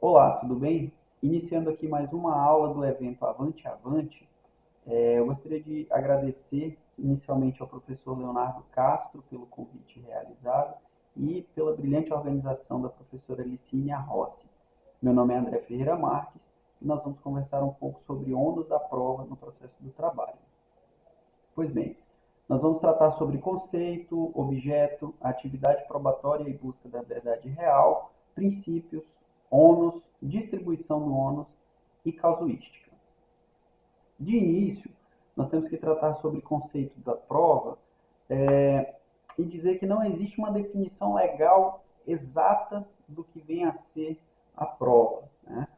Olá, tudo bem? Iniciando aqui mais uma aula do evento Avante Avante, eu gostaria de agradecer inicialmente ao professor Leonardo Castro pelo convite realizado e pela brilhante organização da professora Licínia Rossi. Meu nome é André Ferreira Marques e nós vamos conversar um pouco sobre ônus da prova no processo do trabalho. Pois bem, nós vamos tratar sobre conceito, objeto, atividade probatória e busca da verdade real, princípios, ônus, distribuição do ônus e casuística. De início, nós temos que tratar sobre o conceito da prova e dizer que não existe uma definição legal exata do que vem a ser a prova, né?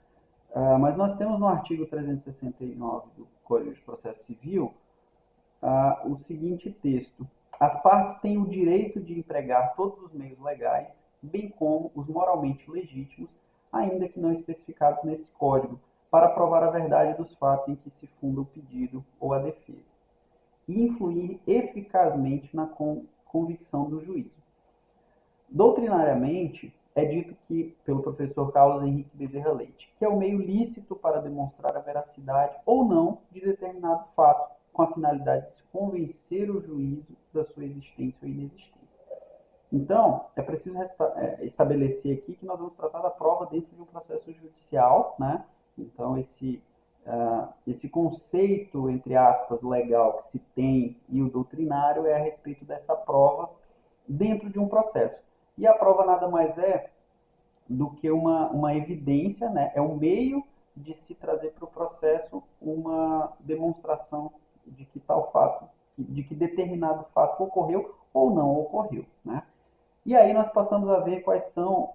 Mas nós temos no artigo 369 do Código de Processo Civil o seguinte texto: as partes têm o direito de empregar todos os meios legais, bem como os moralmente legítimos, ainda que não especificados nesse código, para provar a verdade dos fatos em que se funda o pedido ou a defesa, e influir eficazmente na convicção do juízo. Doutrinariamente, é dito que, pelo professor Carlos Henrique Bezerra Leite, que é o meio lícito para demonstrar a veracidade ou não de determinado fato, com a finalidade de se convencer o juízo da sua existência ou inexistência. Então, é preciso estabelecer aqui que nós vamos tratar da prova dentro de um processo judicial, né? Então, esse conceito, entre aspas, legal que se tem e o doutrinário é a respeito dessa prova dentro de um processo. E a prova nada mais é do que uma evidência, né? É um meio de se trazer para o processo uma demonstração de que tal fato, de que determinado fato ocorreu ou não ocorreu, né? E aí nós passamos a ver quais são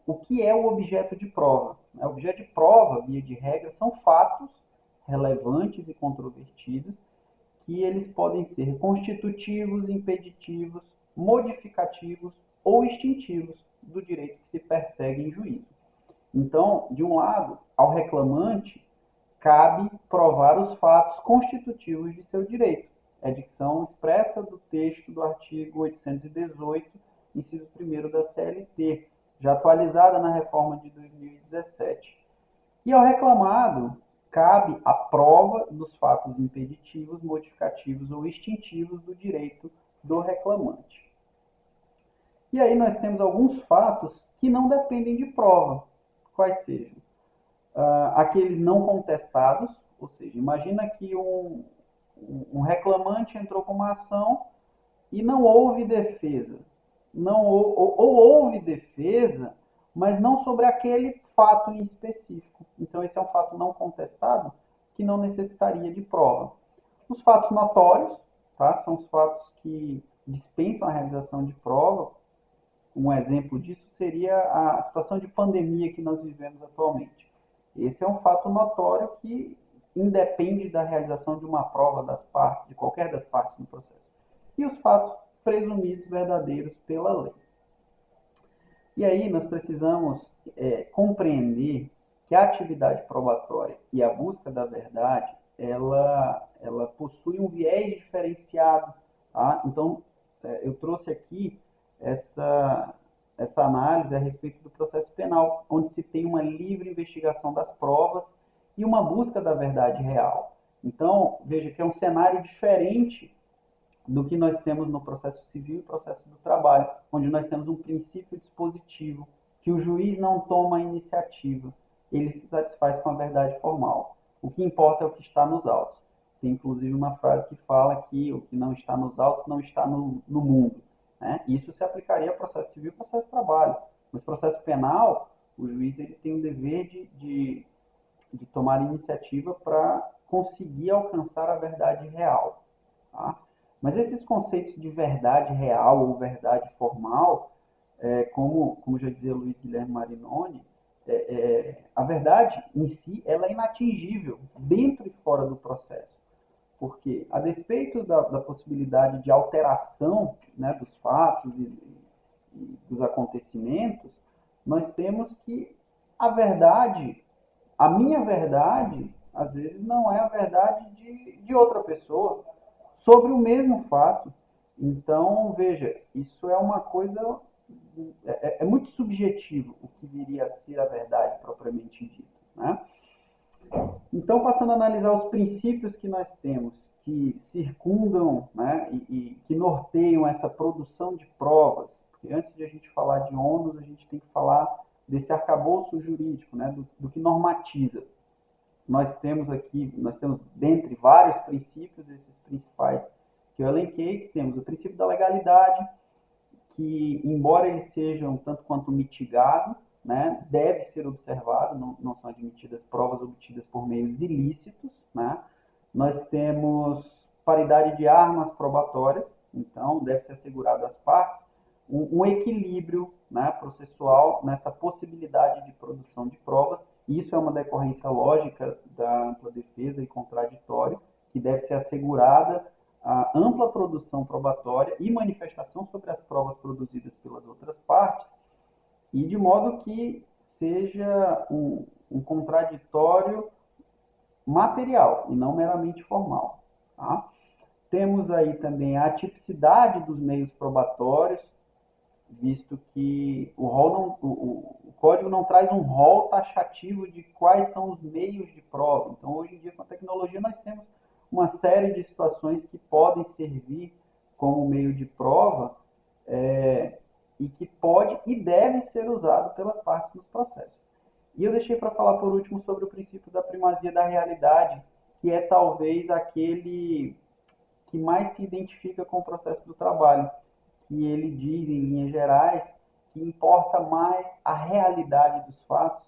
o que é o objeto de prova. O objeto de prova, via de regra, são fatos relevantes e controvertidos que eles podem ser constitutivos, impeditivos, modificativos ou extintivos do direito que se persegue em juízo. Então, de um lado, ao reclamante cabe provar os fatos constitutivos de seu direito. É a dicção expressa do texto do artigo 818, inciso 1º da CLT, já atualizada na reforma de 2017. E ao reclamado cabe a prova dos fatos impeditivos, modificativos ou extintivos do direito do reclamante. E aí nós temos alguns fatos que não dependem de prova, quais sejam aqueles não contestados, ou seja, imagina que um reclamante entrou com uma ação e não houve defesa. Não, ou houve defesa, mas não sobre aquele fato em específico. Então, esse é um fato não contestado que não necessitaria de prova. Os fatos notórios, tá? São os fatos que dispensam a realização de prova. Um exemplo disso seria a situação de pandemia que nós vivemos atualmente. Esse é um fato notório que independe da realização de uma prova das partes, de qualquer das partes no processo. E os fatos presumidos verdadeiros pela lei. E aí nós precisamos compreender que a atividade probatória e a busca da verdade, ela possui um viés diferenciado. Tá? Então, eu trouxe aqui essa análise a respeito do processo penal, onde se tem uma livre investigação das provas e uma busca da verdade real. Então, veja que é um cenário diferente do que nós temos no processo civil e processo do trabalho, onde nós temos um princípio dispositivo, que o juiz não toma a iniciativa, ele se satisfaz com a verdade formal. O que importa é o que está nos autos. Tem inclusive uma frase que fala que o que não está nos autos não está no mundo. Né? Isso se aplicaria ao processo civil e processo de trabalho. Mas processo penal, o juiz ele tem o dever de tomar iniciativa para conseguir alcançar a verdade real. Tá? Mas esses conceitos de verdade real ou verdade formal, como já dizia Luiz Guilherme Marinoni, a verdade em si ela é inatingível dentro e fora do processo. Porque, a despeito da possibilidade de alteração, né, dos fatos e dos acontecimentos, nós temos que a verdade, a minha verdade, às vezes não é a verdade de outra pessoa sobre o mesmo fato. Então, veja, isso é uma coisa é muito subjetivo o que viria a ser a verdade propriamente dita, né? Então, passando a analisar os princípios que nós temos, que circundam, né, e que norteiam essa produção de provas, porque antes de a gente falar de ônus, a gente tem que falar desse arcabouço jurídico, né, do que normatiza. Nós temos dentre vários princípios, esses principais que eu elenquei, que temos o princípio da legalidade, que, embora eles sejam tanto quanto mitigado, né, deve ser observado, não são admitidas provas obtidas por meios ilícitos, né? Nós temos paridade de armas probatórias, então deve ser assegurado às partes um equilíbrio, né, processual nessa possibilidade de produção de provas. Isso é uma decorrência lógica da ampla defesa e contraditório, que deve ser assegurada a ampla produção probatória e manifestação sobre as provas produzidas pelas outras partes, e de modo que seja um contraditório material e não meramente formal. Tá? Temos aí também a atipicidade dos meios probatórios, visto que o código não traz um rol taxativo de quais são os meios de prova. Então, hoje em dia, com a tecnologia, nós temos uma série de situações que podem servir como meio de prova, e que pode e deve ser usado pelas partes nos processos. E eu deixei para falar por último sobre o princípio da primazia da realidade, que é talvez aquele que mais se identifica com o processo do trabalho, que ele diz, em linhas gerais, que importa mais a realidade dos fatos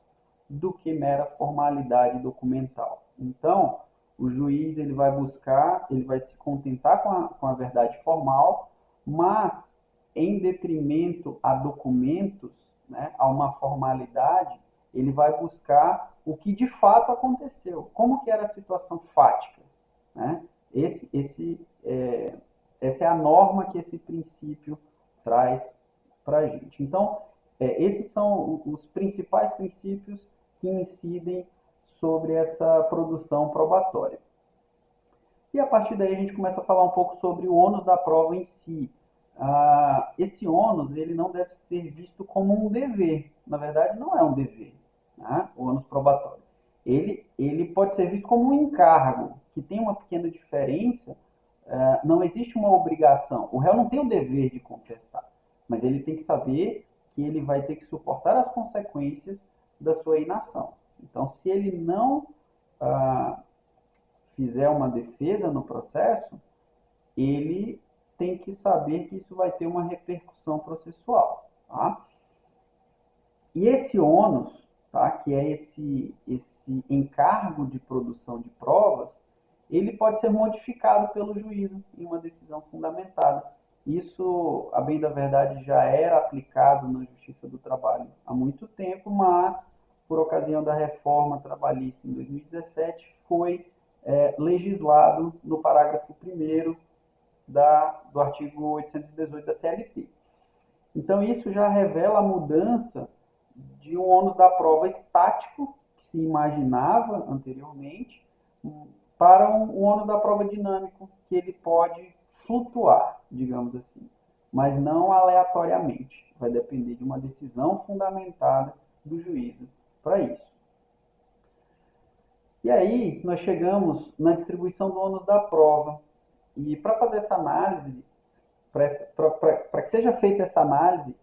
do que mera formalidade documental. Então, o juiz ele vai buscar, ele vai se contentar com a verdade formal, mas em detrimento a documentos, né, a uma formalidade, ele vai buscar o que de fato aconteceu, como que era a situação fática, né? Essa é a norma que esse princípio traz para a gente. Então, esses são os principais princípios que incidem sobre essa produção probatória. E a partir daí a gente começa a falar um pouco sobre o ônus da prova em si. Esse ônus ele não deve ser visto como um dever. Na verdade, não é um dever, né? O ônus probatório. Ele pode ser visto como um encargo, que tem uma pequena diferença. Não existe uma obrigação. O réu não tem o dever de contestar, mas ele tem que saber que ele vai ter que suportar as consequências da sua inação. Então, se ele não fizer uma defesa no processo, ele tem que saber que isso vai ter uma repercussão processual. Tá? E esse ônus, tá, que é esse encargo de produção de provas, ele pode ser modificado pelo juízo em uma decisão fundamentada. Isso, a bem da verdade, já era aplicado na Justiça do Trabalho há muito tempo, mas, por ocasião da reforma trabalhista em 2017, foi legislado no parágrafo 1º do artigo 818 da CLT. Então, isso já revela a mudança de um ônus da prova estático, que se imaginava anteriormente, para um ônus da prova dinâmico, que ele pode flutuar, digamos assim, mas não aleatoriamente. Vai depender de uma decisão fundamentada do juízo para isso. E aí, nós chegamos na distribuição do ônus da prova. E para fazer essa análise, para que seja feita essa análise,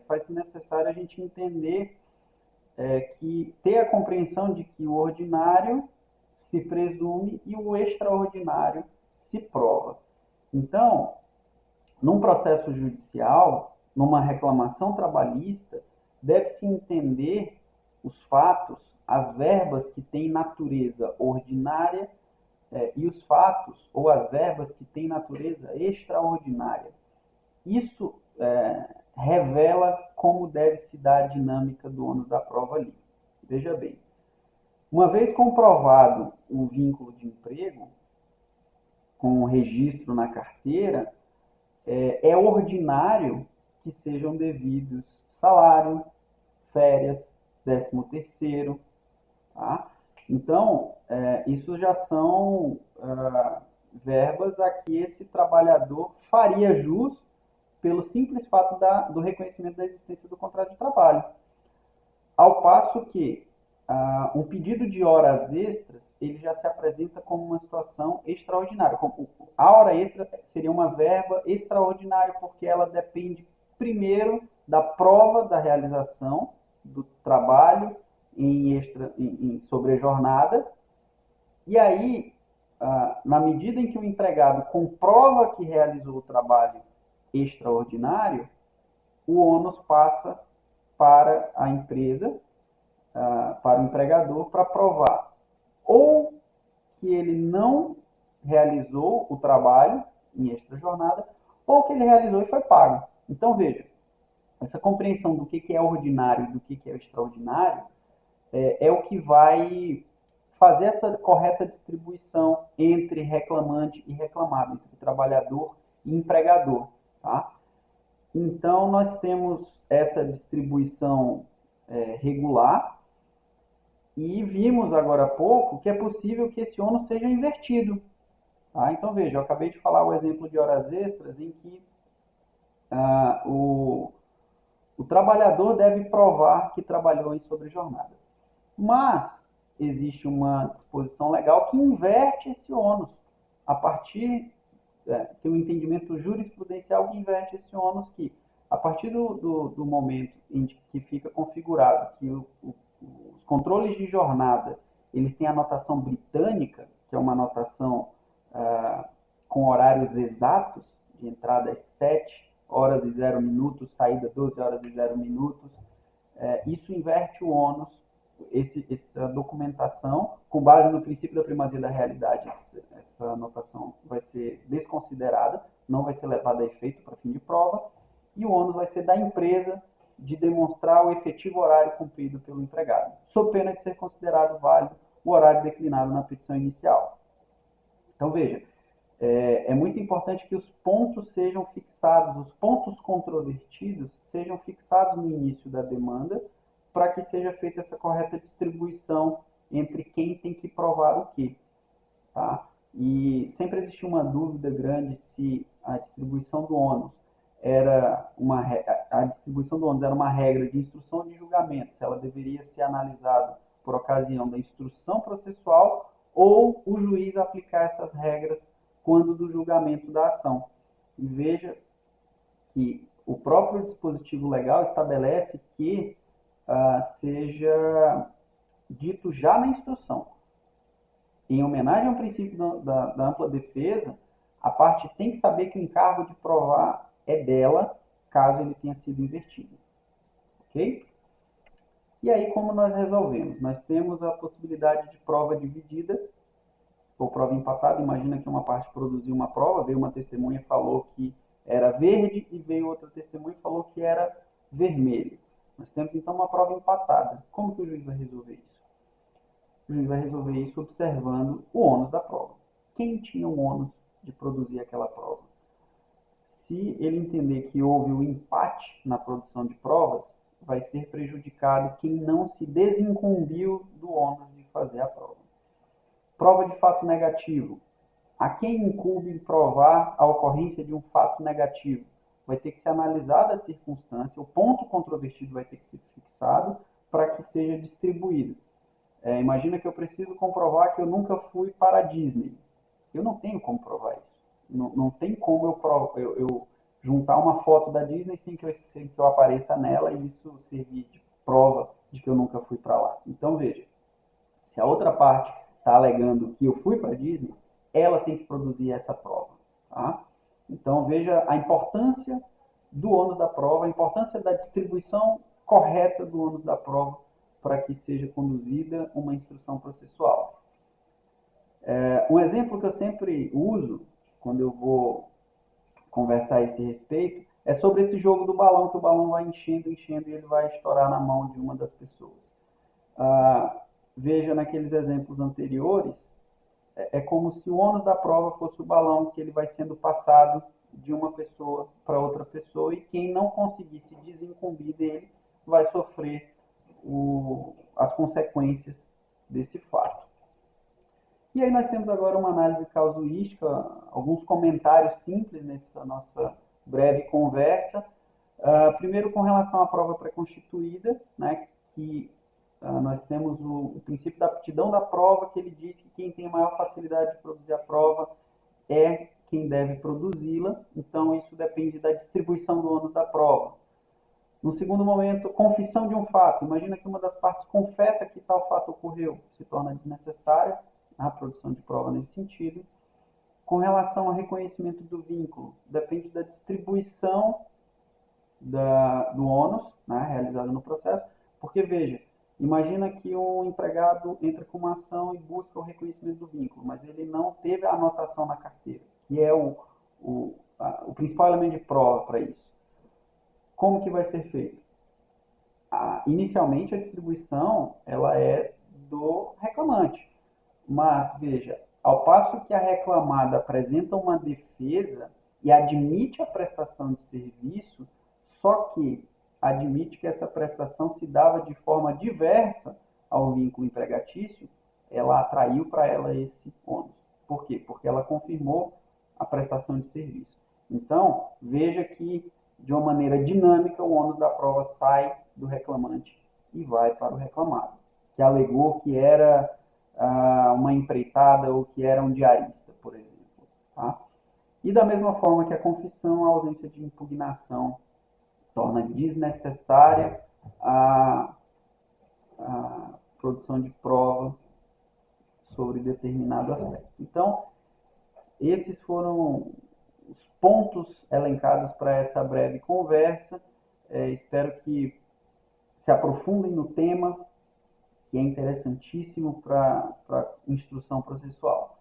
faz-se necessário a gente entender que ter a compreensão de que o ordinário se presume e o extraordinário se prova. Então, num processo judicial, numa reclamação trabalhista, deve-se entender os fatos, as verbas que têm natureza ordinária e os fatos ou as verbas que têm natureza extraordinária. Isso revela como deve se dar a dinâmica do ônus da prova ali. Veja bem, uma vez comprovado o vínculo de emprego, com o registro na carteira, é ordinário que sejam devidos salário, férias, 13º. Tá? Então, isso já são verbas a que esse trabalhador faria jus pelo simples fato do reconhecimento da existência do contrato de trabalho. Ao passo que um pedido de horas extras, ele já se apresenta como uma situação extraordinária. A hora extra seria uma verba extraordinária, porque ela depende, primeiro, da prova da realização do trabalho sobre a jornada, e aí, na medida em que o empregado comprova que realizou o trabalho extraordinário, o ônus passa para a empresa, para o empregador, para provar ou que ele não realizou o trabalho em extra jornada, ou que ele realizou e foi pago. Então, veja, essa compreensão do que é ordinário e do que é extraordinário é o que vai fazer essa correta distribuição entre reclamante e reclamado, entre trabalhador e empregador. Tá? Então, nós temos essa distribuição regular e vimos agora há pouco que é possível que esse ônus seja invertido. Tá? Então, veja, eu acabei de falar o exemplo de horas extras em que o trabalhador deve provar que trabalhou em sobrejornada. Mas existe uma disposição legal que inverte esse ônus. A partir tem um entendimento jurisprudencial que inverte esse ônus que, a partir do momento em que fica configurado que os controles de jornada eles têm a notação britânica, que é uma notação com horários exatos, de entrada às 7 horas e 0 minutos, saída 12 horas e 0 minutos, isso inverte o ônus. Essa documentação, com base no princípio da primazia da realidade, essa anotação vai ser desconsiderada, não vai ser levada a efeito para fim de prova, e o ônus vai ser da empresa de demonstrar o efetivo horário cumprido pelo empregado, sob pena de ser considerado válido o horário declinado na petição inicial. Então, veja, é muito importante que os pontos sejam fixados, os pontos controvertidos sejam fixados no início da demanda, para que seja feita essa correta distribuição entre quem tem que provar o quê. Tá? E sempre existiu uma dúvida grande se a distribuição do ônus era uma regra de instrução ou de julgamento, se ela deveria ser analisada por ocasião da instrução processual ou o juiz aplicar essas regras quando do julgamento da ação. E veja que o próprio dispositivo legal estabelece que seja dito já na instrução. Em homenagem ao princípio da ampla defesa, a parte tem que saber que o encargo de provar é dela, caso ele tenha sido invertido. Ok? E aí, como nós resolvemos? Nós temos a possibilidade de prova dividida, ou prova empatada. Imagina que uma parte produziu uma prova, veio uma testemunha e falou que era verde, e veio outra testemunha e falou que era vermelho. Nós temos, então, uma prova empatada. Como que o juiz vai resolver isso? O juiz vai resolver isso observando o ônus da prova. Quem tinha o ônus de produzir aquela prova? Se ele entender que houve um empate na produção de provas, vai ser prejudicado quem não se desincumbiu do ônus de fazer a prova. Prova de fato negativo. A quem incumbe provar a ocorrência de um fato negativo? Vai ter que ser analisada a circunstância, o ponto controvertido vai ter que ser fixado para que seja distribuído. Imagina que eu preciso comprovar que eu nunca fui para a Disney. Eu não tenho como provar isso. Não tem como eu juntar uma foto da Disney sem que eu apareça nela e isso servir de prova de que eu nunca fui para lá. Então, veja, se a outra parte está alegando que eu fui para a Disney, ela tem que produzir essa prova. Tá? Então, veja a importância do ônus da prova, a importância da distribuição correta do ônus da prova para que seja conduzida uma instrução processual. Um exemplo que eu sempre uso quando eu vou conversar a esse respeito é sobre esse jogo do balão, que o balão vai enchendo, enchendo e ele vai estourar na mão de uma das pessoas. Veja naqueles exemplos anteriores, é como se o ônus da prova fosse o balão que ele vai sendo passado de uma pessoa para outra pessoa e quem não conseguir se desincumbir dele vai sofrer as consequências desse fato. E aí nós temos agora uma análise casuística, alguns comentários simples nessa nossa breve conversa. Primeiro, com relação à prova pré-constituída, né, que nós temos o princípio da aptidão da prova, que ele diz que quem tem maior facilidade de produzir a prova é quem deve produzi-la, então isso depende da distribuição do ônus da prova. No segundo momento, confissão de um fato. Imagina que uma das partes confessa que tal fato ocorreu, se torna desnecessária a produção de prova nesse sentido. Com relação ao reconhecimento do vínculo, depende da distribuição do ônus, né, realizado no processo, porque veja, imagina que um empregado entra com uma ação e busca o reconhecimento do vínculo, mas ele não teve a anotação na carteira, que é o principal elemento de prova para isso. Como que vai ser feito? Inicialmente a distribuição ela é do reclamante, mas veja, ao passo que a reclamada apresenta uma defesa e admite a prestação de serviço, só que admite que essa prestação se dava de forma diversa ao vínculo empregatício, ela atraiu para ela esse ônus. Por quê? Porque ela confirmou a prestação de serviço. Então, veja que, de uma maneira dinâmica, o ônus da prova sai do reclamante e vai para o reclamado, que alegou que era uma empreitada ou que era um diarista, por exemplo. Tá? E da mesma forma que a confissão, a ausência de impugnação torna desnecessária a produção de prova sobre determinado aspecto. Então, esses foram os pontos elencados para essa breve conversa. Espero que se aprofundem no tema, que é interessantíssimo para a instrução processual.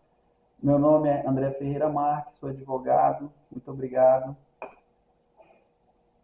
Meu nome é André Ferreira Marques, sou advogado. Muito obrigado.